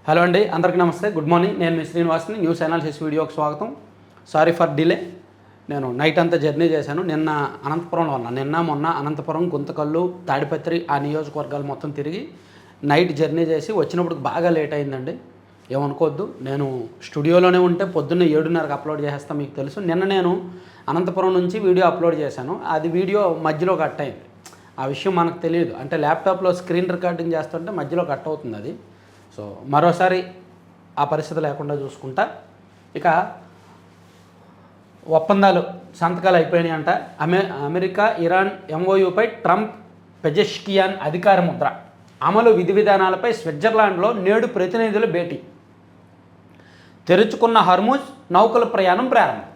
Hello అండి, అందరికీ నమస్తే. Good morning. నేను మీ శ్రీనివాస్ని. న్యూస్ అనాలిసిస్ వీడియోకి స్వాగతం. Sorry for delay. నేను నైట్ అంతా జర్నీ చేశాను. నిన్న అనంతపురంలో ఉన్నా. నిన్న మొన్న అనంతపురం, గుంతకల్లు, తాడిపత్రి ఆ నియోజకవర్గాలు మొత్తం తిరిగి నైట్ జర్నీ చేసి వచ్చినప్పుడు బాగా లేట్ అయిందండి. ఏమనుకోవద్దు. నేను స్టూడియోలోనే ఉంటే పొద్దున్న 7:30కి అప్లోడ్ చేసేస్తాను, మీకు తెలుసు. నిన్న నేను అనంతపురం నుంచి వీడియో అప్లోడ్ చేశాను. అది వీడియో మధ్యలో కట్ అయింది. ఆ విషయం మనకు తెలియదు. అంటే ల్యాప్టాప్లో స్క్రీన్ రికార్డింగ్ చేస్తుంటే మధ్యలో కట్ అవుతుంది అది. సో మరోసారి ఆ పరిస్థితి లేకుండా చూసుకుంటా. ఇక ఒప్పందాలు సంతకాలు అయిపోయినాయి అంట. అమెరికా ఇరాన్ ఎంఓయూపై ట్రంప్ పెజెష్కియాన్ అధికార ముద్ర. అమలు విధి విధానాలపై స్విట్జర్లాండ్లో నేడు ప్రతినిధుల భేటీ. తెరుచుకున్న హర్ముజ్ నౌకల ప్రయాణం ప్రారంభం.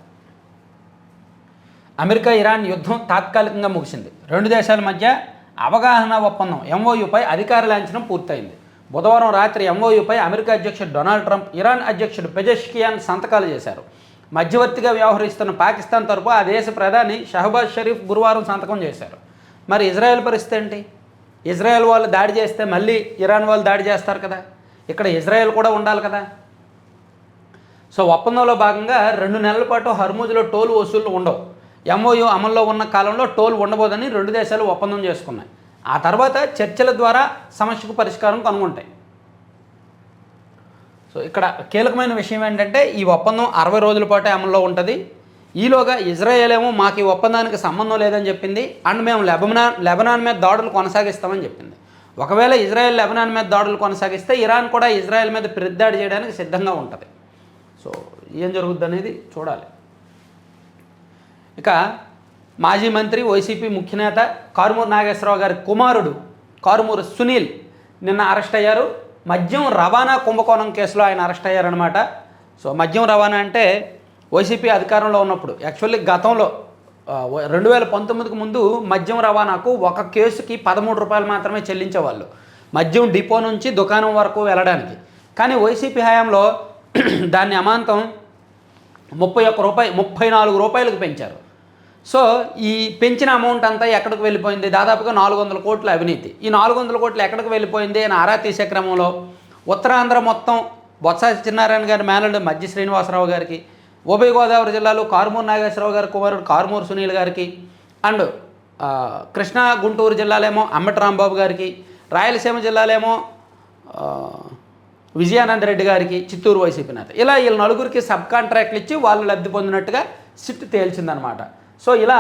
అమెరికా ఇరాన్ యుద్ధం తాత్కాలికంగా ముగిసింది. రెండు దేశాల మధ్య అవగాహన ఒప్పందం ఎంఓయూపై అధికార లాంఛనం పూర్తయింది. బుధవారం రాత్రి ఎంఓయూపై అమెరికా అధ్యక్షుడు డొనాల్డ్ ట్రంప్, ఇరాన్ అధ్యక్షుడు పెజెష్కియాన్ సంతకాలు చేశారు. మధ్యవర్తిగా వ్యవహరిస్తున్న పాకిస్తాన్ తరపు ఆ దేశ ప్రధాని షహబాజ్ షరీఫ్ గురువారం సంతకం చేశారు. మరి ఇజ్రాయెల్ పరిస్థితి ఏంటి? ఇజ్రాయెల్ వాళ్ళు దాడి చేస్తే మళ్ళీ ఇరాన్ వాళ్ళు దాడి చేస్తారు కదా. ఇక్కడ ఇజ్రాయెల్ కూడా ఉండాలి కదా. సో ఒప్పందంలో భాగంగా 2 నెలల పాటు హర్ముజ్లో టోల్ వసూళ్లు ఉండవు. ఎంఓయూ అమల్లో ఉన్న కాలంలో టోల్ ఉండబోదని రెండు దేశాలు ఒప్పందం చేసుకున్నాయి. ఆ తర్వాత చర్చల ద్వారా సమస్యకు పరిష్కారం కనుగొంటాయి. సో ఇక్కడ కీలకమైన విషయం ఏంటంటే ఈ ఒప్పందం 60 రోజుల పాటు అమల్లో ఉంటుంది. ఈలోగా ఇజ్రాయెల్ ఏమో మాకు ఈ ఒప్పందానికి సంబంధం లేదని చెప్పింది. అండ్ మేము లెబనాన్ మీద దాడులు కొనసాగిస్తామని చెప్పింది. ఒకవేళ ఇజ్రాయెల్ లెబనాన్ మీద దాడులు కొనసాగిస్తే ఇరాన్ కూడా ఇజ్రాయెల్ మీద ప్రతిదాడి చేయడానికి సిద్ధంగా ఉంటుంది. సో ఏం జరుగుద్ది అనేది చూడాలి. ఇక మాజీ మంత్రి, వైసీపీ ముఖ్యనేత కారుమూరు నాగేశ్వరరావు గారి కుమారుడు కారుమూరు సునీల్ నిన్న అరెస్ట్ అయ్యారు. మద్యం రవాణా కుంభకోణం కేసులో ఆయన అరెస్ట్ అయ్యారనమాట. సో మద్యం రవాణా అంటే వైసీపీ అధికారంలో ఉన్నప్పుడు యాక్చువల్లీ గతంలో 2019కు ముందు మద్యం రవాణాకు ఒక కేసుకి 13 రూపాయలు మాత్రమే చెల్లించేవాళ్ళు, మద్యం డిపో నుంచి దుకాణం వరకు వెళ్ళడానికి. కానీ వైసీపీ హయాంలో దాన్ని అమాంతం 34 రూపాయలకు పెంచారు. సో ఈ పెంచిన అమౌంట్ అంతా ఎక్కడికి వెళ్ళిపోయింది? దాదాపుగా 400 కోట్ల అవినీతి. ఈ 400 కోట్లు ఎక్కడికి వెళ్ళిపోయింది అని ఆరా తీసే క్రమంలో ఉత్తరాంధ్ర మొత్తం బొత్స సత్యనారాయణ గారి మేనల్డ్ మధ్య శ్రీనివాసరావు గారికి, ఉభయ గోదావరి జిల్లాలో కారుమూరు నాగేశ్వరరావు గారి కుమారుడు కారుమూరు సునీల్ గారికి, అండ్ కృష్ణా గుంటూరు జిల్లాలేమో అంబటి రాంబాబు గారికి, రాయలసీమ జిల్లాలేమో విజయానంద రెడ్డి గారికి, చిత్తూరు వైసీపీ నేత, ఇలా వీళ్ళ నలుగురికి సబ్ కాంట్రాక్ట్లు ఇచ్చి వాళ్ళు లబ్ధి పొందినట్టుగా సిట్ తేల్చిందనమాట. సో ఇలా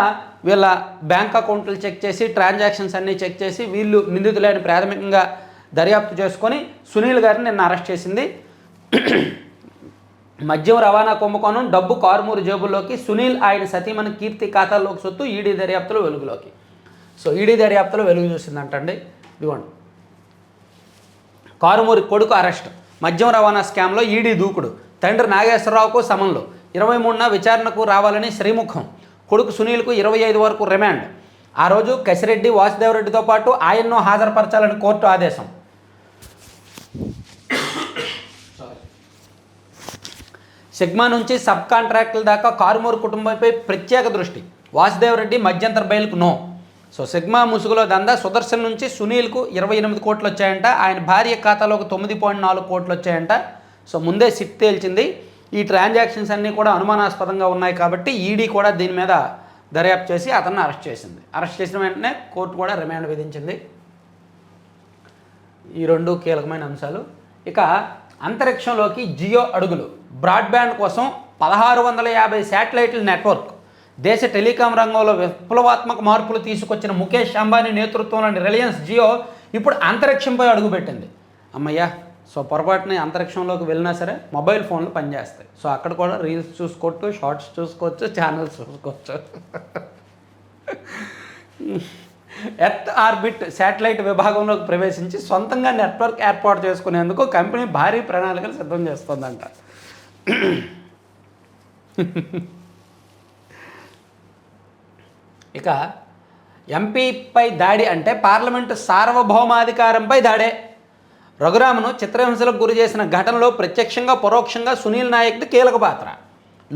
వీళ్ళ బ్యాంక్ అకౌంట్లు చెక్ చేసి, ట్రాన్సాక్షన్స్ అన్నీ చెక్ చేసి వీళ్ళు నిందితులని ప్రాథమికంగా దర్యాప్తు చేసుకొని సునీల్ గారిని నిన్న అరెస్ట్ చేసింది. మద్యం రవాణా కుంభకోణం డబ్బు కారుమూరు జేబుల్లోకి, సునీల్ ఆయన సతీమణి కీర్తి ఖాతాల్లోకి సొత్తు ఈడీ దర్యాప్తులో వెలుగులోకి. సో ఈడీ దర్యాప్తులో వెలుగు చూసిందంటండి. ఇదిగోండి, కారుమూరి కొడుకు అరెస్ట్. మద్యం రవాణా స్కామ్లో ఈడీ దూకుడు. తండ్రి నాగేశ్వరరావుకు సమన్లు. 23న విచారణకు రావాలని శ్రీముఖం. కొడుకు సునీల్కు 25 వరకు రిమాండ్. ఆ రోజు కసిరెడ్డి, వాసుదేవరెడ్డితో పాటు ఆయన్ను హాజరుపరచాలని కోర్టు ఆదేశం. సిగ్మా నుంచి సబ్ కాంట్రాక్టుల దాకా కారుమూరు కుటుంబంపై ప్రత్యేక దృష్టి. వాసుదేవరెడ్డి మధ్యంతర బెయిల్కు నో. సో సిగ్మా ముసుగులో దందా. సుదర్శన్ నుంచి సునీల్కు 28 కోట్లు వచ్చాయంట. ఆయన భార్య ఖాతాలోకి 9.4 కోట్లు వచ్చాయంట. సో ముందే సిట్ తేల్చింది. ఈ ట్రాన్సాక్షన్స్ అన్నీ కూడా అనుమానాస్పదంగా ఉన్నాయి కాబట్టి ఈడీ కూడా దీని మీద దర్యాప్తు చేసి అతన్ని అరెస్ట్ చేసింది. అరెస్ట్ చేసిన వెంటనే కోర్టు కూడా రిమాండ్ విధించింది. ఈ రెండు కీలకమైన అంశాలు. ఇక అంతరిక్షంలోకి జియో అడుగులు. బ్రాడ్బ్యాండ్ కోసం 1650 శాటిలైట్ల నెట్వర్క్. దేశ టెలికాం రంగంలో విప్లవాత్మక మార్పులు తీసుకొచ్చిన ముఖేష్ అంబానీ నేతృత్వంలోని రిలయన్స్ జియో ఇప్పుడు అంతరిక్షంపై అడుగుపెట్టింది. అమ్మయ్యా. సో పొరపాటుని అంతరిక్షంలోకి వెళ్ళినా సరే మొబైల్ ఫోన్లు పనిచేస్తాయి. సో అక్కడ కూడా రీల్స్ చూసుకోవచ్చు, షార్ట్స్ చూసుకోవచ్చు, ఛానల్స్ చూసుకోవచ్చు. ఎర్త్ ఆర్బిట్ శాటిలైట్ విభాగంలోకి ప్రవేశించి సొంతంగా నెట్వర్క్ ఏర్పాటు చేసుకునేందుకు కంపెనీ భారీ ప్రణాళికలు సిద్ధం చేస్తుందంట. ఇక ఎంపీపై దాడి అంటే పార్లమెంటు సార్వభౌమాధికారంపై దాడే. రఘురామను చిత్రహింసలకు గురి చేసిన ఘటనలో ప్రత్యక్షంగా పరోక్షంగా సునీల్ నాయక్ది కీలక పాత్ర.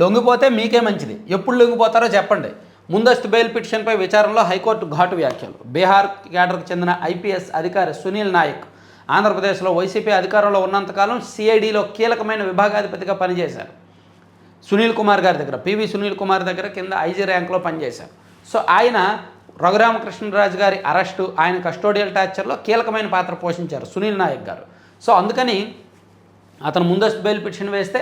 లొంగిపోతే మీకే మంచిది. ఎప్పుడు లొంగిపోతారో చెప్పండి. ముందస్తు బెయిల్ పిటిషన్పై విచారణలో హైకోర్టు ఘాటు వ్యాఖ్యలు. బీహార్ క్యాడర్కు చెందిన ఐపీఎస్ అధికారి సునీల్ నాయక్ ఆంధ్రప్రదేశ్లో వైసీపీ అధికారంలో ఉన్నంతకాలం సిఐడిలో కీలకమైన విభాగాధిపతిగా పనిచేశారు. సునీల్ కుమార్ గారి దగ్గర, పివి సునీల్ కుమార్ దగ్గర కింద ఐజీ ర్యాంక్లో పనిచేశారు. సో ఆయన రఘురామకృష్ణరాజు గారి అరెస్టు, ఆయన కస్టోడియల్ టార్చర్లో కీలకమైన పాత్ర పోషించారు సునీల్ నాయక్ గారు. సో అందుకని అతను ముందస్తు బెయిల్ పిటిషన్ వేస్తే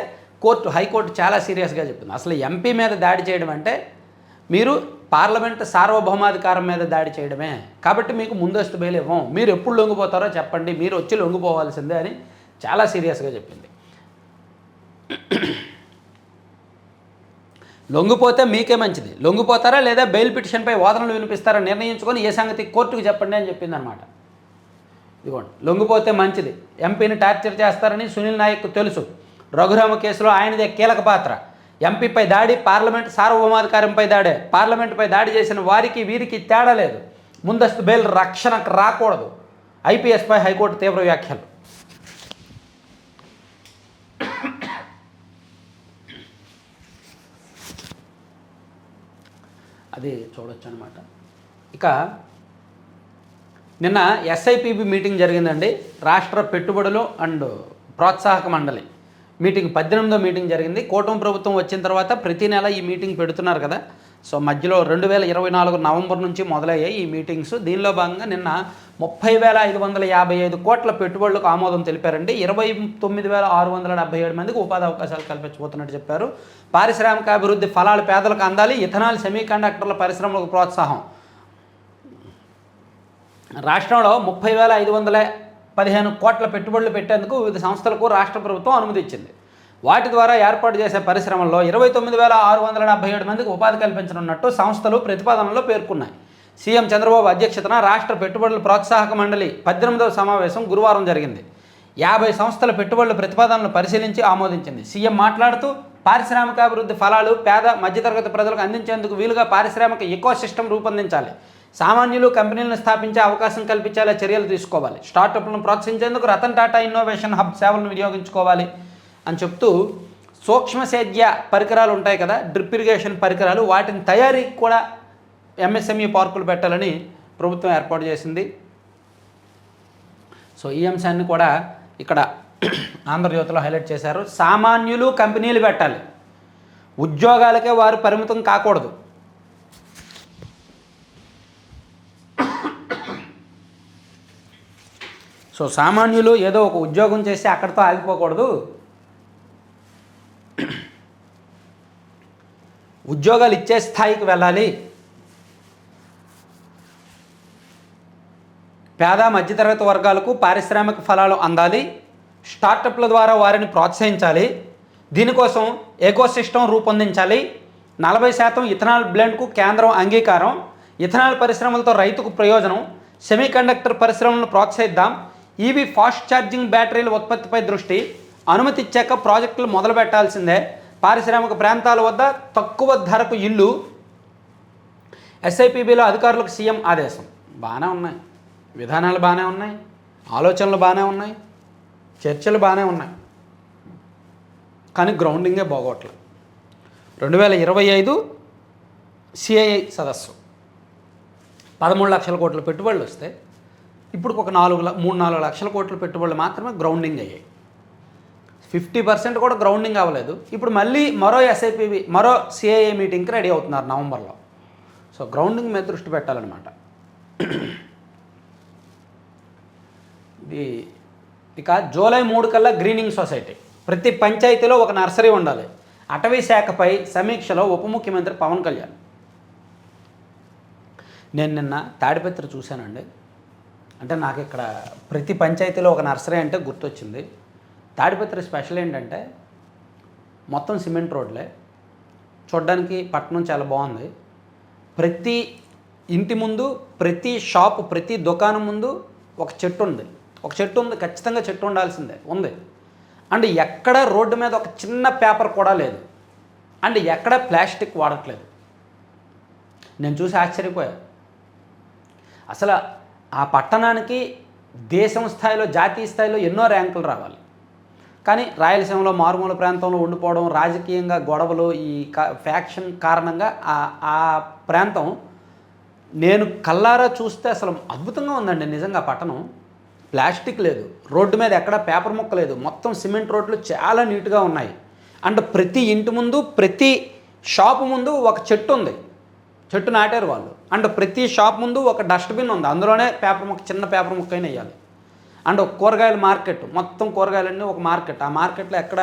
హైకోర్టు చాలా సీరియస్గా చెప్పింది. అసలు ఎంపీ మీద దాడి చేయడం అంటే మీరు పార్లమెంట్ సార్వభౌమాధికారం మీద దాడి చేయడమే, కాబట్టి మీకు ముందస్తు బెయిల్ ఇవ్వం, మీరు ఎప్పుడు లొంగిపోతారో చెప్పండి, మీరు వచ్చి లొంగిపోవాల్సిందే అని చాలా సీరియస్గా చెప్పింది. లొంగిపోతే మీకే మంచిది, లొంగిపోతారా లేదా బెయిల్ పిటిషన్పై వాదనలు వినిపిస్తారా నిర్ణయించుకొని ఏ సంగతి కోర్టుకు చెప్పండి అని చెప్పింది అనమాట. ఇదిగోండి, లొంగిపోతే మంచిది, ఎంపీని టార్చర్ చేస్తారని సునీల్ నాయక్ తెలుసు. రఘురామ కేసులో ఆయనదే కీలక పాత్ర. ఎంపీపై దాడి పార్లమెంట్ సార్వభౌమాధికారంపై దాడే, పార్లమెంటుపై దాడి చేసిన వారికి వీరికి తేడా లేదు, ముందస్తు బెయిల్ రక్షణకు రాకూడదు. ఐపీఎస్పై హైకోర్టు తీవ్ర వ్యాఖ్యలు. అది చూడొచ్చు అనమాట. ఇక నిన్న ఎస్ఐపిబి మీటింగ్ జరిగిందండి. రాష్ట్ర పెట్టుబడులు అండ్ ప్రోత్సాహక మండలి మీటింగ్ 18వ మీటింగ్ జరిగింది. కూటమి ప్రభుత్వం వచ్చిన తర్వాత ప్రతి నెల ఈ మీటింగ్ పెడుతున్నారు కదా. సో మధ్యలో 2024 నవంబర్ నుంచి మొదలయ్యాయి ఈ మీటింగ్స్. దీనిలో భాగంగా నిన్న 30,555 కోట్ల పెట్టుబడులకు ఆమోదం తెలిపారండి. 29,677 మందికి ఉపాధి అవకాశాలు కల్పించబోతున్నట్టు చెప్పారు. పారిశ్రామికాభివృద్ధి ఫలాలు పేదలకు అందాలి, ఇథనాల్ సెమీకండక్టర్ల పరిశ్రమలకు ప్రోత్సాహం. రాష్ట్రంలో 30,515 కోట్ల పెట్టుబడులు పెట్టేందుకు వివిధ సంస్థలకు రాష్ట్ర ప్రభుత్వం అనుమతి ఇచ్చింది. వాటి ద్వారా ఏర్పాటు చేసే పరిశ్రమల్లో 29,677 మందికి ఉపాధి కల్పించనున్నట్టు సంస్థలు ప్రతిపాదనలో పేర్కొన్నాయి. సీఎం చంద్రబాబు అధ్యక్షతన రాష్ట్ర పెట్టుబడుల ప్రోత్సాహక మండలి 18వ సమావేశం గురువారం జరిగింది. 50 సంస్థల పెట్టుబడుల ప్రతిపాదనలు పరిశీలించి ఆమోదించింది. సీఎం మాట్లాడుతూ పారిశ్రామికాభివృద్ధి ఫలాలు పేద మధ్యతరగతి ప్రజలకు అందించేందుకు వీలుగా పారిశ్రామిక ఎకోసిస్టమ్ రూపొందించాలి, సామాన్యులు కంపెనీలను స్థాపించే అవకాశం కల్పించేలా చర్యలు తీసుకోవాలి, స్టార్టప్లను ప్రోత్సహించేందుకు రతన్ టాటా ఇన్నోవేషన్ హబ్ సేవలను వినియోగించుకోవాలి అని చెప్తూ సూక్ష్మ సేద్య పరికరాలు ఉంటాయి కదా, డ్రిప్ ఇరిగేషన్ పరికరాలు, వాటిని తయారీకి కూడా ఎంఎస్ఎంఈ పార్కులు పెట్టాలని ప్రభుత్వం ఏర్పాటు చేసింది. సో ఈ అంశాన్ని కూడా ఇక్కడ ఆంధ్రజ్యోతిలో హైలైట్ చేశారు. సామాన్యులు కంపెనీలు పెట్టాలి, ఉద్యోగాలకే వారు పరిమితం కాకూడదు. సో సామాన్యులు ఏదో ఒక ఉద్యోగం చేసి అక్కడితో ఆగిపోకూడదు, ఉద్యోగాలు ఇచ్చే స్థాయికి వెళ్ళాలి, పేద మధ్యతరగతి వర్గాలకు పారిశ్రామిక ఫలాలు అందాలి, స్టార్టప్ల ద్వారా వారిని ప్రోత్సహించాలి, దీనికోసం ఎకోసిస్టమ్ రూపొందించాలి, 40% ఇథనాల్ బ్లెండ్కు కేంద్రం అంగీకారం, ఇథనాల్ పరిశ్రమలతో రైతుకు ప్రయోజనం, సెమీకండక్టర్ పరిశ్రమలను ప్రోత్సహిద్దాం, ఈవీ ఫాస్ట్ ఛార్జింగ్ బ్యాటరీల ఉత్పత్తిపై దృష్టి, అనుమతి ఇచ్చాక ప్రాజెక్టులు మొదలు పెట్టాల్సిందే, పారిశ్రామిక ప్రాంతాల వద్ద తక్కువ ధరకు ఇల్లు, ఎస్ఐపిబిలో అధికారులకు సీఎం ఆదేశం. బాగానే ఉన్నాయి, విధానాలు బాగానే ఉన్నాయి, ఆలోచనలు బాగానే ఉన్నాయి, చర్చలు బాగానే ఉన్నాయి, కానీ గ్రౌండింగే బాగోట్లేదు. 2025 సిఐఐ సదస్సు 13 లక్షల కోట్ల పెట్టుబడులు వస్తే ఇప్పుడు ఒక 3-4 లక్షల కోట్ల పెట్టుబడులు మాత్రమే గ్రౌండింగ్ అయ్యాయి. 50% కూడా గ్రౌండింగ్ అవ్వలేదు. ఇప్పుడు మళ్ళీ మరో ఎస్ఐపిబి మరో సిఐఐ మీటింగ్కి రెడీ అవుతున్నారు నవంబర్లో. సో గ్రౌండింగ్ మీద దృష్టి పెట్టాలన్నమాట. ఇక జూలై 3 కల్లా గ్రీనింగ్ సొసైటీ, ప్రతి పంచాయతీలో ఒక నర్సరీ ఉండాలి, అటవీ శాఖపై సమీక్షలో ఉప ముఖ్యమంత్రి పవన్ కళ్యాణ్. నేను నిన్న తాడిపత్రి చూశానండి. అంటే నాకు ఇక్కడ ప్రతి పంచాయతీలో ఒక నర్సరీ అంటే గుర్తొచ్చింది. తాడిపత్రి స్పెషల్ ఏంటంటే మొత్తం సిమెంట్ రోడ్లే, చూడడానికి పట్టణం చాలా బాగుంది. ప్రతి ఇంటి ముందు, ప్రతి షాపు, ప్రతి దుకాణం ముందు ఒక చెట్టు ఉంది, ఖచ్చితంగా చెట్టు ఉండాల్సిందే ఉంది. అండ్ ఎక్కడ రోడ్డు మీద ఒక చిన్న పేపర్ కూడా లేదు, అండ్ ఎక్కడ ప్లాస్టిక్ వాడట్లేదు. నేను చూసి ఆశ్చర్యపోయా. అసలు ఆ పట్టణానికి దేశం స్థాయిలో, జాతీయ స్థాయిలో ఎన్నో ర్యాంకులు రావాలి, కానీ రాయలసీమలో మారుమూల ప్రాంతంలో ఉండిపోవడం, రాజకీయంగా గొడవలు, ఈ ఫ్యాక్షన్ కారణంగా ఆ ప్రాంతం నేను కల్లారా చూస్తే అసలు అద్భుతంగా ఉందండి నిజంగా పట్టణం. ప్లాస్టిక్ లేదు, రోడ్డు మీద ఎక్కడ పేపర్ ముక్క లేదు, మొత్తం సిమెంట్ రోడ్లు చాలా నీట్గా ఉన్నాయి. అండ్ ప్రతి ఇంటి ముందు ప్రతి షాపు ముందు ఒక చెట్టు ఉంది, చెట్టు నాటారు వాళ్ళు. అండ్ ప్రతి షాప్ ముందు ఒక డస్ట్బిన్ ఉంది, అందులోనే పేపర్ ముక్క, చిన్న పేపర్ ముక్క అయినా వేయాలి. అండ్ ఒక కూరగాయల మార్కెట్, మొత్తం కూరగాయలన్నీ ఒక మార్కెట్, ఆ మార్కెట్లో ఎక్కడ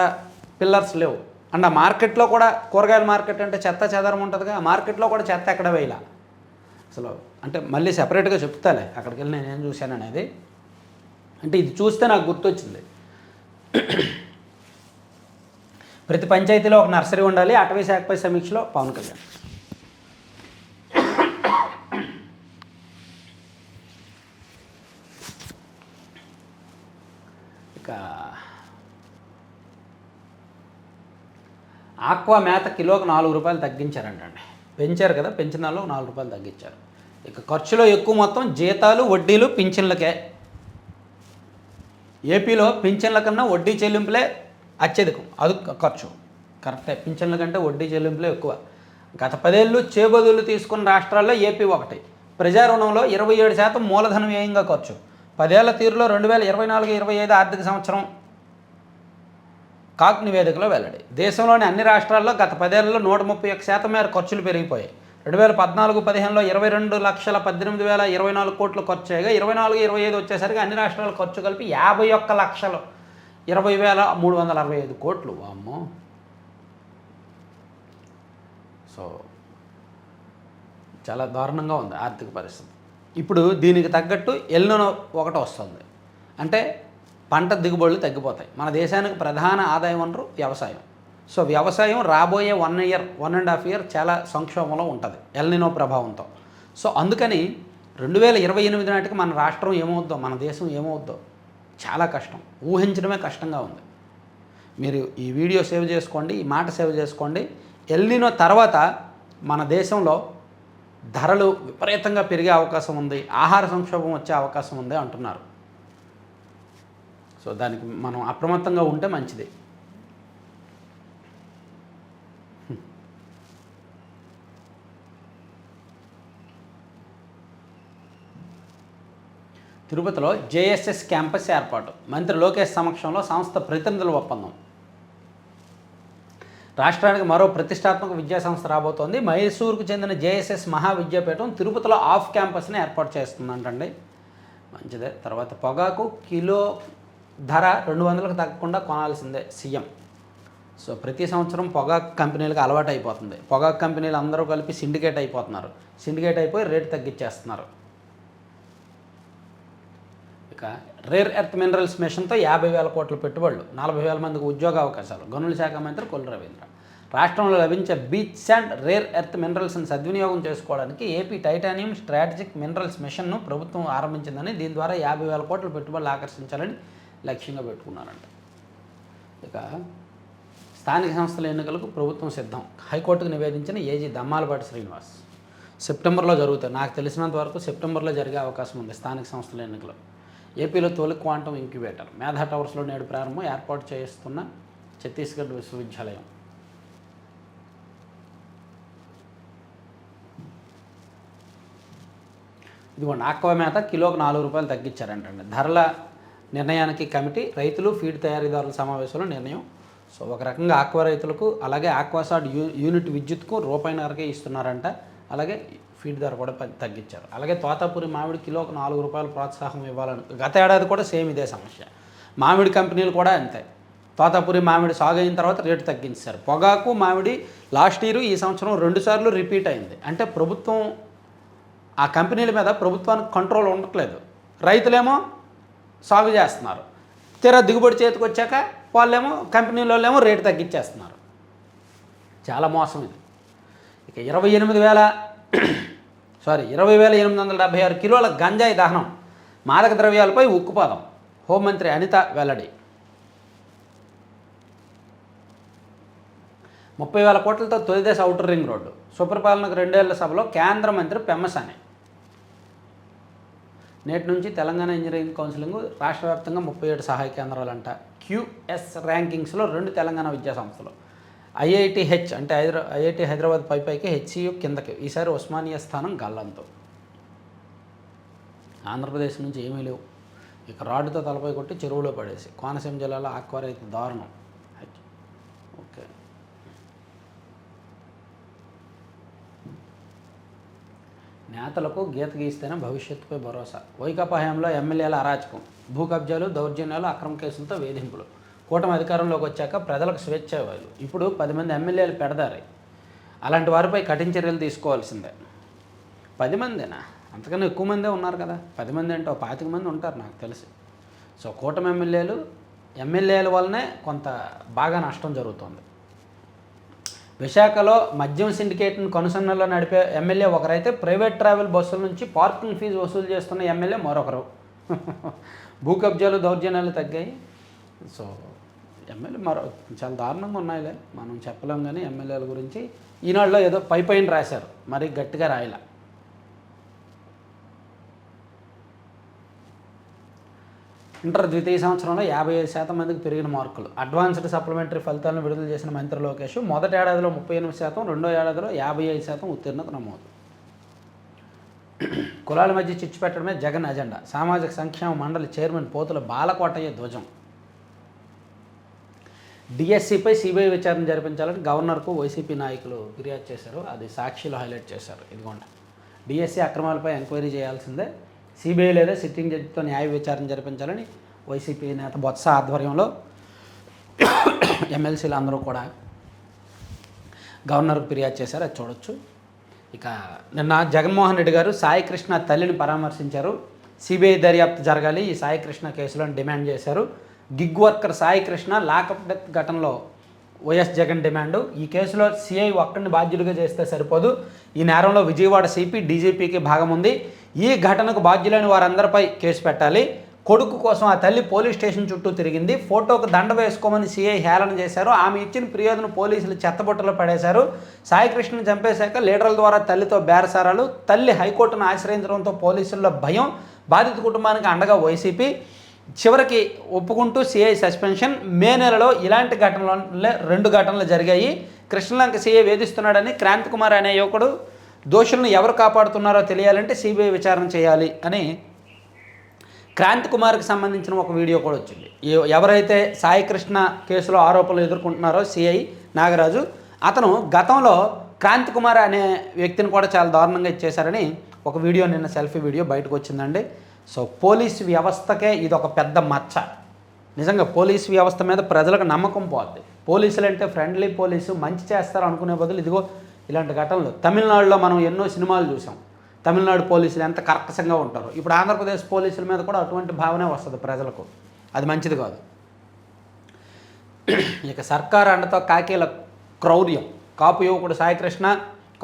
పిల్లర్స్ లేవు. అండ్ ఆ మార్కెట్లో కూడా, కూరగాయల మార్కెట్ అంటే చెత్త చెదరం ఉంటుందిగా, ఆ మార్కెట్లో కూడా చెత్త ఎక్కడ వేయాల అసలు. అంటే మళ్ళీ సెపరేట్గా చెప్తాలే అక్కడికి వెళ్ళి నేను ఏం చూశాను అనేది. అంటే ఇది చూస్తే నాకు గుర్తొచ్చింది, ప్రతి పంచాయతీలో ఒక నర్సరీ ఉండాలి. అటవీ శాఖపై సమీక్షలో పవన్ కళ్యాణ్. ఇక ఆక్వా మేత కిలోకి 4 రూపాయలు తగ్గించారంటండి. పెంచారు కదా, పెంచిన దానిలో 4 రూపాయలు తగ్గించారు. ఇక ఖర్చులో ఎక్కువ మొత్తం జీతాలు, వడ్డీలు, పింఛన్లకే. ఏపీలో పింఛన్ల కన్నా వడ్డీ చెల్లింపులే అత్యధికం. అది ఖర్చు కరెక్టే, పింఛన్ల కంటే వడ్డీ చెల్లింపులే ఎక్కువ. గత 10 ఏళ్ళు చేబదులు తీసుకున్న రాష్ట్రాల్లో ఏపీ ఒకటి. ప్రజా రుణంలో 27% మూలధన వ్యయంగా ఖర్చు. 10 ఏళ్ల తీరులో 2024-25 ఆర్థిక సంవత్సరం కాక్ నివేదికలో వెల్లడి. దేశంలోని అన్ని రాష్ట్రాల్లో గత 10 ఏళ్లలో 131% మేర ఖర్చులు పెరిగిపోయాయి. 2014-15లో 22,18,024 కోట్లు ఖర్చు చేయగా 24-25 వచ్చేసరికి అన్ని రాష్ట్రాల ఖర్చు కలిపి 51,20,365 కోట్లు. అమ్మో. సో చాలా దారుణంగా ఉంది ఆర్థిక పరిస్థితి. ఇప్పుడు దీనికి తగ్గట్టు ఎల్నినో ఒకటి వస్తుంది, అంటే పంట దిగుబడులు తగ్గిపోతాయి. మన దేశానికి ప్రధాన ఆదాయ వనరు వ్యవసాయం. సో వ్యవసాయం రాబోయే 1.5 ఇయర్ చాలా సంక్షోభంలో ఉంటుంది ఎల్నినో ప్రభావంతో. సో అందుకని 2028 నాటికి మన రాష్ట్రం ఏమవుద్దో, మన దేశం ఏమవుద్దో చాలా కష్టం, ఊహించడమే కష్టంగా ఉంది. మీరు ఈ వీడియో సేవ్ చేసుకోండి, ఈ మాట సేవ్ చేసుకోండి. ఎల్నినో తర్వాత మన దేశంలో ధరలు విపరీతంగా పెరిగే అవకాశం ఉంది, ఆహార సంక్షోభం వచ్చే అవకాశం ఉంది అంటున్నారు. సో దానికి మనం అప్రమత్తంగా ఉంటే మంచిది. తిరుపతిలో జేఎస్ఎస్ క్యాంపస్ ఏర్పాటు. మంత్రి లోకేష్ సమక్షంలో సంస్థ ప్రతినిధుల ఒప్పందం. రాష్ట్రానికి మరో ప్రతిష్టాత్మక విద్యాసంస్థ రాబోతోంది. మైసూరుకు చెందిన జేఎస్ఎస్ మహావిద్యాపీఠం తిరుపతిలో ఆఫ్ క్యాంపస్ని ఏర్పాటు చేస్తుందంటండి. మంచిదే. తర్వాత పొగాకు కిలో ధర 200లకు తగ్గకుండా కొనాల్సిందే సీఎం. సో ప్రతి సంవత్సరం పొగాకు కంపెనీలకు అలవాటు అయిపోతుంది. పొగాకు కంపెనీలు అందరూ కలిపి సిండికేట్ అయిపోతున్నారు. సిండికేట్ అయిపోయి రేటు తగ్గించేస్తున్నారు. ఇక రేర్ ఎర్త్ మినరల్స్ మిషన్తో 50,000 కోట్ల పెట్టుబడులు, 40,000 మందికి ఉద్యోగ అవకాశాలు. గనుల శాఖ మంత్రి కొల్లు రవీంద్ర. రాష్ట్రంలో లభించే బీచ్ శాండ్, రేర్ ఎర్త్ మినరల్స్ని సద్వినియోగం చేసుకోవడానికి ఏపీ టైటానియం స్ట్రాటజిక్ మినరల్స్ మిషన్ను ప్రభుత్వం ఆరంభించిందని, దీని ద్వారా 50,000 కోట్ల పెట్టుబడులు ఆకర్షించాలని లక్ష్యంగా పెట్టుకున్నారంట. ఇక స్థానిక సంస్థల ఎన్నికలకు ప్రభుత్వం సిద్ధం. హైకోర్టుకు నివేదించిన ఏజీ దమ్మాలపాటి శ్రీనివాస్. సెప్టెంబర్లో జరుగుతాయి, నాకు తెలిసినంత వరకు సెప్టెంబర్లో జరిగే అవకాశం ఉంది స్థానిక సంస్థల ఎన్నికలు. ఏపీలో తొలి క్వాంటం ఇంక్యుబేటర్ మేధా టవర్స్లో నేడు ప్రారంభం, ఏర్పాటు చేస్తున్న ఛత్తీస్గఢ్ విశ్వవిద్యాలయం. ఇదిగోండి, ఆక్వా మేత కిలోకి 4 రూపాయలు తగ్గించారంటండి. ధరల నిర్ణయానికి కమిటీ, రైతులు, ఫీడ్ తయారీదారుల సమావేశంలో నిర్ణయం. సో ఒక రకంగా ఆక్వా రైతులకు, అలాగే ఆక్వాసాడ్ యూనిట్ విద్యుత్కు ₹1.5కే ఇస్తున్నారంట. అలాగే ఫీడ్ ధర కూడా తగ్గించారు. అలాగే తోతాపురి మామిడి కిలోకి 4 రూపాయలు ప్రోత్సాహం ఇవ్వాలని, గత ఏడాది కూడా సేమ్ ఇదే సమస్య. మామిడి కంపెనీలు కూడా అంతే. తోతాపురి మామిడి సాగు అయిన తర్వాత రేటు తగ్గించారు. పొగాకు, మామిడి లాస్ట్ ఇయర్, ఈ సంవత్సరం 2 సార్లు రిపీట్ అయింది. అంటే ప్రభుత్వం, ఆ కంపెనీల మీద ప్రభుత్వానికి కంట్రోల్ ఉండట్లేదు. రైతులేమో సాగు చేస్తున్నారు, తీరా దిగుబడి చేతికి వచ్చాక వాళ్ళేమో, కంపెనీల వాళ్ళేమో రేటు తగ్గించేస్తున్నారు. చాలా మోసం ఇది. ఇక 20,876 కిలోల గంజాయి దహనం, మాదక ద్రవ్యాలపై ఉక్కుపాదం. హోంమంత్రి అనిత వెల్లడి. 30,000 కోట్లతో తొలిదశ ఔటర్ రింగ్ రోడ్డు. సుపరిపాలనకు 2 ఏళ్ల సభలో కేంద్ర మంత్రి పెమ్మసాని. నేటి నుంచి తెలంగాణ ఇంజనీరింగ్ కౌన్సిలింగ్ రాష్ట్ర వ్యాప్తంగా 37 సహాయ కేంద్రాలంట. క్యూఎస్ ర్యాంకింగ్స్లో 2 తెలంగాణ విద్యా సంస్థలు. ఐఐటిహెచ్ అంటే ఐఐటి హైదరాబాద్ పైకి, హెచ్సియు కిందకి. ఈసారి ఉస్మానియా స్థానం గల్లంతో. ఆంధ్రప్రదేశ్ నుంచి ఏమీ లేవు. ఇక రాడ్డుతో తలపై కొట్టి చెరువులో పడేసి కోనసీమ జిల్లాలో ఆక్వా రైతు దారుణం. ఓకే, నేతలకు గీత గీస్తేనే భవిష్యత్తుపై భరోసా. వైకాపా హయాంలో ఎమ్మెల్యేల అరాచకం, భూ కబ్జాలు, దౌర్జన్యాలు, అక్రమ కేసులతో వేధింపులు. కూటమి అధికారంలోకి వచ్చాక ప్రజలకు స్వేచ్ఛ ఇవ్వాలి. ఇప్పుడు 10 మంది ఎమ్మెల్యేలు పెడదారి. అలాంటి వారిపై కఠిన చర్యలు తీసుకోవాల్సిందే. 10 మందేనా? అంతకన్నా ఎక్కువ మందే ఉన్నారు కదా. 10 మంది అంటే 25 మంది ఉంటారు నాకు తెలిసి. సో కూటమి ఎమ్మెల్యేల వల్లనే కొంత బాగా నష్టం జరుగుతుంది. విశాఖలో మద్యం సిండికేట్ను కనుసన్నల్లో నడిపే ఎమ్మెల్యే ఒకరైతే ప్రైవేట్ ట్రావెల్ బస్సుల నుంచి పార్కింగ్ ఫీజు వసూలు చేస్తున్న ఎమ్మెల్యే మరొకరు. భూ కబ్జాలు, దౌర్జన్యాలు తగ్గాయి. సో ఎమ్మెల్యే చాలా దారుణంగా ఉన్నాయిలే, మనం చెప్పలేం. కానీ ఎమ్మెల్యేల గురించి ఈనాడులో ఏదో పైన రాశారు, మరి గట్టిగా రాయలే. ఇంటర్ ద్వితీయ సంవత్సరంలో 55% మందికి పెరిగిన మార్కులు. అడ్వాన్స్డ్ సప్లిమెంటరీ ఫలితాలను విడుదల చేసిన మంత్రి లోకేష్ మొదటి ఏడాదిలో 38%, రెండో ఏడాదిలో 55% ఉత్తీర్ణత నమోదు. కులాల మధ్య చిచ్చు పెట్టడమే జగన్ అజెండా. సామాజిక సంక్షేమ మండలి చైర్మన్ పోతుల బాలకోటయ్య ధ్వజం. డిఎస్సిపై సిబిఐ విచారణ జరిపించాలని గవర్నర్కు వైసీపీ నాయకులు ఫిర్యాదు చేశారు. అది సాక్షిలో హైలైట్ చేశారు. ఇదిగోండి, డిఎస్సి అక్రమాలపై ఎంక్వైరీ చేయాల్సిందే, సిబిఐ లేదా సిట్టింగ్ జడ్జితో న్యాయ విచారణ జరిపించాలని వైసీపీ నేత బొత్స ఆధ్వర్యంలో ఎమ్మెల్సీలు అందరూ కూడా గవర్నర్కు ఫిర్యాదు చేశారు. అది చూడొచ్చు. ఇక నిన్న జగన్మోహన్ రెడ్డి గారు సాయికృష్ణ తల్లిని పరామర్శించారు. సిబిఐ దర్యాప్తు జరగాలి ఈ సాయికృష్ణ కేసులో డిమాండ్ చేశారు. Gig worker Saikrishna lockup death ఘటనలో వైఎస్ జగన్ డిమాండు. ఈ కేసులో సిఐ ఒక్కడిని బాధ్యులుగా చేస్తే సరిపోదు. ఈ నేరంలో విజయవాడ సిపి, డీజీపీకి భాగం ఉంది. ఈ ఘటనకు బాధ్యులైన వారందరిపై కేసు పెట్టాలి. కొడుకు కోసం ఆ తల్లి పోలీస్ స్టేషన్ చుట్టూ తిరిగింది. ఫోటోకు దండ వేసుకోమని సిఐ హేళన చేశారు. ఆమె ఇచ్చిన ఫిర్యాదును పోలీసులు చెత్తబుట్టలో పడేశారు. సాయికృష్ణను చంపేశాక లీడర్ల ద్వారా తల్లితో బేరసారాలు. తల్లి హైకోర్టును ఆశ్రయించడంతో పోలీసుల్లో భయం. బాధిత కుటుంబానికి అండగా వైసీపీ. చివరికి ఒప్పుకుంటూ సిఐ సస్పెన్షన్. మే నెలలో ఇలాంటి ఘటనలో 2 ఘటనలు జరిగాయి. కృష్ణలంక సిఐ వేధిస్తున్నాడని క్రాంతి కుమార్ అనే యువకుడు, దోషులను ఎవరు కాపాడుతున్నారో తెలియాలంటే సిబిఐ విచారణ చేయాలి అని క్రాంతి కుమార్కి సంబంధించిన ఒక వీడియో కూడా వచ్చింది. ఎవరైతే సాయికృష్ణ కేసులో ఆరోపణలు ఎదుర్కొంటున్నారో సిఐ నాగరాజు, అతను గతంలో క్రాంతి కుమార్ అనే వ్యక్తిని కూడా చాలా దారుణంగా ఇచ్చేశారని ఒక వీడియో, నిన్న సెల్ఫీ వీడియో బయటకు వచ్చిందండి. సో పోలీసు వ్యవస్థకే ఇది ఒక పెద్ద మచ్చ. నిజంగా పోలీసు వ్యవస్థ మీద ప్రజలకు నమ్మకం పోద్ది. పోలీసులు అంటే ఫ్రెండ్లీ పోలీసు, మంచి చేస్తారు అనుకునే బదులు ఇదిగో ఇలాంటి ఘటనలు. తమిళనాడులో మనం ఎన్నో సినిమాలు చూసాం. తమిళనాడు పోలీసులు ఎంత కర్కశంగా ఉంటారో. ఇప్పుడు ఆంధ్రప్రదేశ్ పోలీసుల మీద కూడా అటువంటి భావనే వస్తుంది ప్రజలకు. అది మంచిది కాదు. ఇక సర్కారు అండతో కాకీల క్రౌర్యం. కాపు యువకుడు సాయికృష్ణ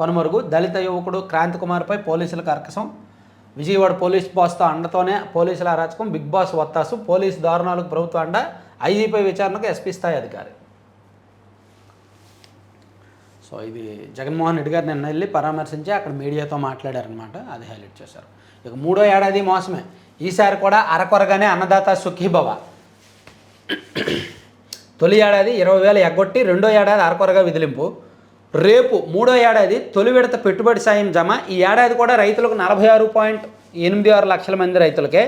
కనుమరుగు. దళిత యువకుడు క్రాంతి కుమార్పై పోలీసుల కర్కశం. విజయవాడ పోలీస్ బాస్తో అండతోనే పోలీసుల అరాచకం. బిగ్ బాస్ వత్తాసు. పోలీసు దారుణాలకు ప్రభుత్వ అండ. ఐజీపై విచారణకు ఎస్పీ స్థాయి అధికారి. సో ఇది జగన్మోహన్ రెడ్డి గారు నిన్న వెళ్ళి పరామర్శించి అక్కడ మీడియాతో మాట్లాడారనమాట. అది హైలైట్ చేశారు. ఇక 3వ ఏడాది మోసమే. ఈసారి కూడా అరకొరగానే అన్నదాత సుఖీభవ. తొలి ఏడాది 20,000 ఎగ్గొట్టి 2వ ఏడాది అరకొరగా విదిలింపు. రేపు 3వ ఏడాది తొలి విడత పెట్టుబడి సాయం జమ. ఈ ఏడాది కూడా రైతులకు 46.86 లక్షల మంది రైతులకే,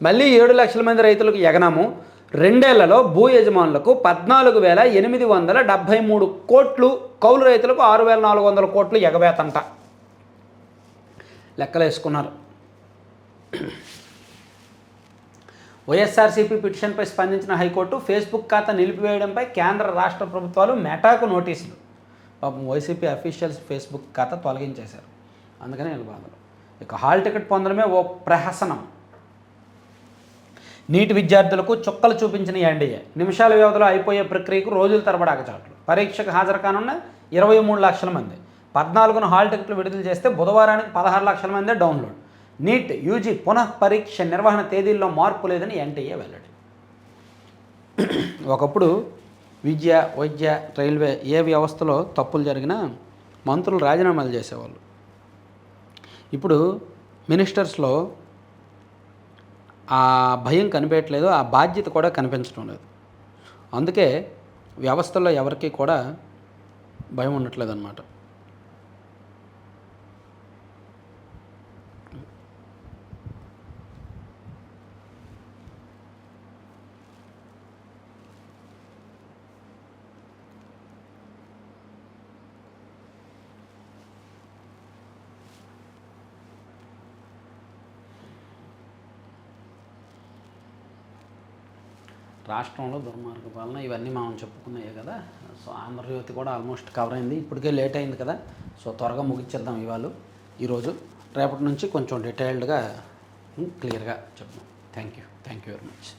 మళ్ళీ 7 లక్షల మంది రైతులకు ఎగనాము. 2 ఏళ్లలో భూ యజమానులకు 14,873 కోట్లు, కౌలు రైతులకు 6,400 కోట్లు ఎగవేతంట. లెక్కలేసుకున్నారు. వైఎస్ఆర్సీపీ పిటిషన్పై స్పందించిన హైకోర్టు ఫేస్బుక్ ఖాతా నిలిపివేయడంపై కేంద్ర రాష్ట్ర ప్రభుత్వాలు మెటాకు నోటీసులు. పాపం వైసీపీ అఫీషియల్స్ ఫేస్బుక్ ఖాతా తొలగించేశారు. అందుకని వీళ్ళ బాధలు. ఇక హాల్ టికెట్ పొందడమే ఓ ప్రహసనం. నీట్ విద్యార్థులకు చుక్కలు చూపించిన ఎన్డీఏ. నిమిషాల వ్యవధిలో అయిపోయే ప్రక్రియకు రోజుల తరబడి ఆగచాట్లు. పరీక్షకు హాజరు కానున్న 23 లక్షల మంది. 14న హాల్ టికెట్లు విడుదల చేస్తే బుధవారానికి 16 లక్షల మందే డౌన్లోడ్. నీట్ యూజీ పునః పరీక్ష నిర్వహణ తేదీల్లో మార్పు లేదని ఎన్టీఏ వెల్లడి. ఒకప్పుడు విద్య, వైద్య, రైల్వే ఏ వ్యవస్థలో తప్పులు జరిగినా మంత్రులు రాజీనామాలు చేసేవాళ్ళు. ఇప్పుడు మినిస్టర్స్లో ఆ భయం కనిపించట్లేదు, ఆ బాధ్యత కూడా కనిపించడం లేదు. అందుకే వ్యవస్థల్లో ఎవరికి కూడా భయం ఉండట్లేదు అన్నమాట. రాష్ట్రంలో దుర్మార్గ పాలన ఇవన్నీ మనం చెప్పుకున్నాయే కదా. సో ఆంధ్రజ్యోతి కూడా ఆల్మోస్ట్ కవర్ అయింది. ఇప్పటికే లేట్ అయింది కదా, సో త్వరగా ముగించేద్దాం ఈరోజు. రేపటి నుంచి కొంచెం డీటెయిల్డ్గా క్లియర్గా చెప్దాం. Thank you very much.